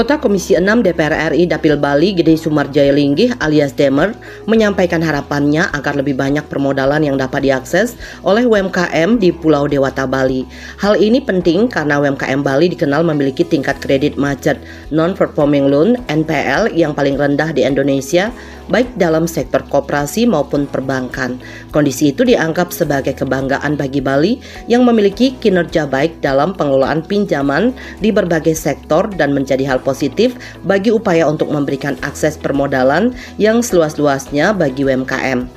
Anggota Komisi 6 DPR RI Dapil Bali Gede Sumarjaya Linggih alias Demer menyampaikan harapannya agar lebih banyak permodalan yang dapat diakses oleh UMKM di Pulau Dewata Bali. Hal ini penting karena UMKM Bali dikenal memiliki tingkat kredit macet non-performing loan (NPL) yang paling rendah di Indonesia, baik dalam sektor koperasi maupun perbankan. Kondisi itu dianggap sebagai kebanggaan bagi Bali yang memiliki kinerja baik dalam pengelolaan pinjaman di berbagai sektor dan menjadi hal positif bagi upaya untuk memberikan akses permodalan yang seluas-luasnya bagi UMKM.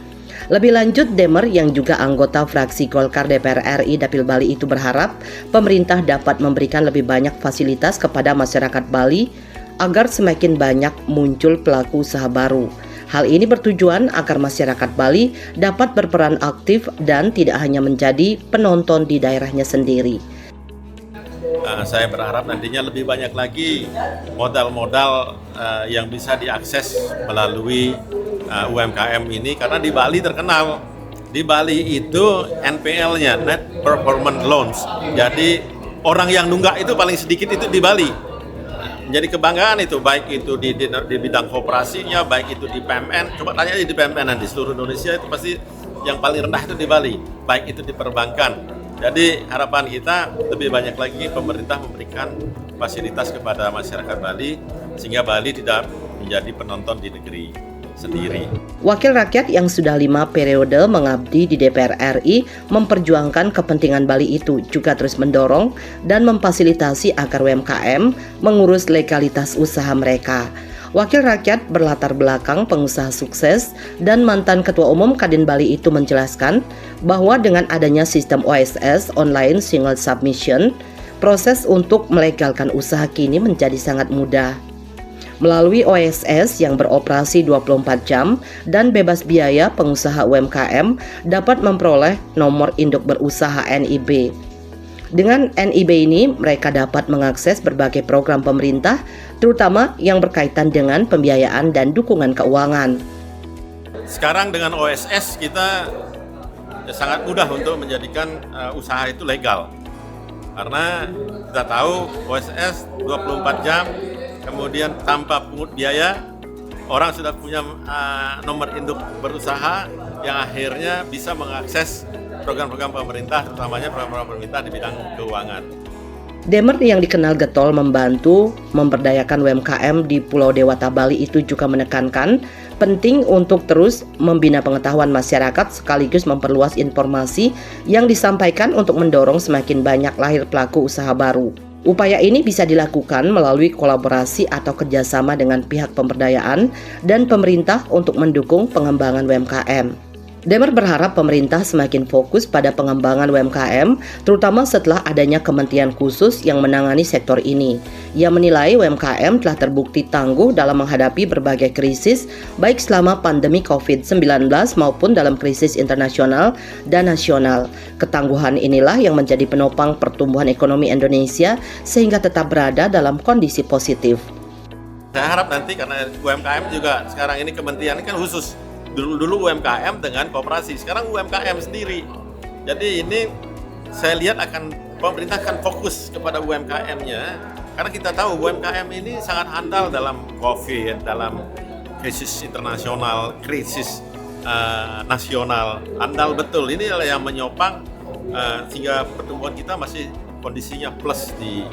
Lebih lanjut, Demer yang juga anggota fraksi Golkar DPR RI Dapil Bali itu berharap pemerintah dapat memberikan lebih banyak fasilitas kepada masyarakat Bali agar semakin banyak muncul pelaku usaha baru. Hal ini bertujuan agar masyarakat Bali dapat berperan aktif dan tidak hanya menjadi penonton di daerahnya sendiri. Saya berharap nantinya lebih banyak lagi modal-modal yang bisa diakses melalui UMKM ini, karena di Bali terkenal. Di Bali itu NPL-nya, Net Performance Loans. Jadi orang yang nunggak itu paling sedikit itu di Bali. Jadi kebanggaan itu, baik itu di bidang kooperasinya, baik itu di PMN. Coba tanya aja di PMN nanti, seluruh Indonesia itu pasti yang paling rendah itu di Bali, baik itu di perbankan. Jadi harapan kita lebih banyak lagi pemerintah memberikan fasilitas kepada masyarakat Bali sehingga Bali tidak menjadi penonton di negeri sendiri. Wakil rakyat yang sudah 5 periode mengabdi di DPR RI memperjuangkan kepentingan Bali itu juga terus mendorong dan memfasilitasi agar UMKM mengurus legalitas usaha mereka. Wakil rakyat berlatar belakang pengusaha sukses dan mantan Ketua Umum Kadin Bali itu menjelaskan bahwa dengan adanya sistem OSS (Online Single Submission), proses untuk melegalkan usaha kini menjadi sangat mudah. Melalui OSS yang beroperasi 24 jam dan bebas biaya, pengusaha UMKM dapat memperoleh nomor induk berusaha NIB. Dengan NIB ini, mereka dapat mengakses berbagai program pemerintah, terutama yang berkaitan dengan pembiayaan dan dukungan keuangan. Sekarang dengan OSS kita sangat mudah untuk menjadikan usaha itu legal. Karena kita tahu OSS 24 jam, kemudian tanpa pungut biaya, orang sudah punya nomor induk berusaha yang akhirnya bisa mengakses program-program pemerintah, terutamanya program-program pemerintah di bidang keuangan. Demer yang dikenal getol membantu memberdayakan UMKM di Pulau Dewata Bali itu juga menekankan penting untuk terus membina pengetahuan masyarakat sekaligus memperluas informasi yang disampaikan untuk mendorong semakin banyak lahir pelaku usaha baru. Upaya ini bisa dilakukan melalui kolaborasi atau kerjasama dengan pihak pemberdayaan dan pemerintah untuk mendukung pengembangan UMKM. Demer berharap pemerintah semakin fokus pada pengembangan UMKM, terutama setelah adanya kementerian khusus yang menangani sektor ini. Ia menilai UMKM telah terbukti tangguh dalam menghadapi berbagai krisis, baik selama pandemi COVID-19 maupun dalam krisis internasional dan nasional. Ketangguhan inilah yang menjadi penopang pertumbuhan ekonomi Indonesia sehingga tetap berada dalam kondisi positif. Saya harap nanti, karena UMKM juga sekarang ini kementerian kan khusus. Dulu UMKM dengan koperasi, sekarang UMKM sendiri. Jadi ini saya lihat pemerintah akan fokus kepada UMKM-nya, karena kita tahu UMKM ini sangat handal dalam COVID, dalam krisis internasional, krisis nasional, handal betul. Ini adalah yang menyopang sehingga pertumbuhan kita masih kondisinya plus di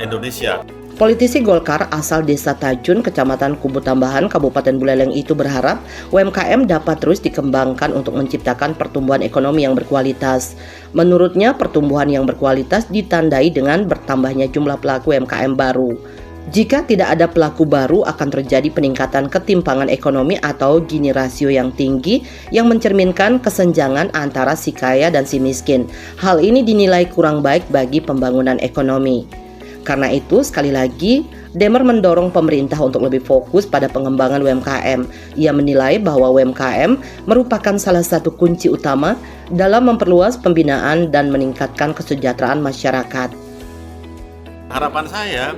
Indonesia. Politisi Golkar asal Desa Tajun, Kecamatan Kubu Tambahan, Kabupaten Buleleng itu berharap UMKM dapat terus dikembangkan untuk menciptakan pertumbuhan ekonomi yang berkualitas. Menurutnya, pertumbuhan yang berkualitas ditandai dengan bertambahnya jumlah pelaku UMKM baru. Jika tidak ada pelaku baru, akan terjadi peningkatan ketimpangan ekonomi atau Gini rasio yang tinggi yang mencerminkan kesenjangan antara si kaya dan si miskin. Hal ini dinilai kurang baik bagi pembangunan ekonomi. Karena itu, sekali lagi, Demer mendorong pemerintah untuk lebih fokus pada pengembangan UMKM. Ia menilai bahwa UMKM merupakan salah satu kunci utama dalam memperluas pembinaan dan meningkatkan kesejahteraan masyarakat. Harapan saya,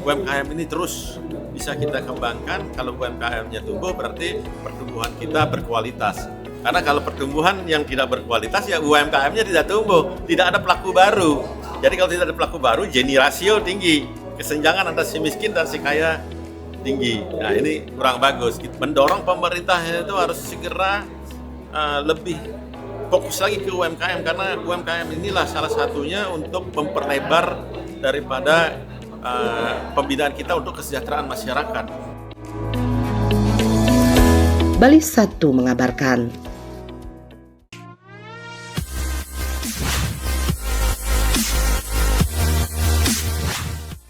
UMKM ini terus bisa kita kembangkan. Kalau UMKM-nya tumbuh, berarti pertumbuhan kita berkualitas. Karena kalau pertumbuhan yang tidak berkualitas, ya UMKM-nya tidak tumbuh, tidak ada pelaku baru. Jadi kalau tidak ada pelaku baru, Gini rasio tinggi. kesenjangan antara si miskin dan si kaya tinggi. Nah, ini kurang bagus. Mendorong pemerintah itu harus segera lebih fokus lagi ke UMKM, karena UMKM inilah salah satunya untuk memperlebar daripada pembinaan kita untuk kesejahteraan masyarakat. Bali 1 mengabarkan.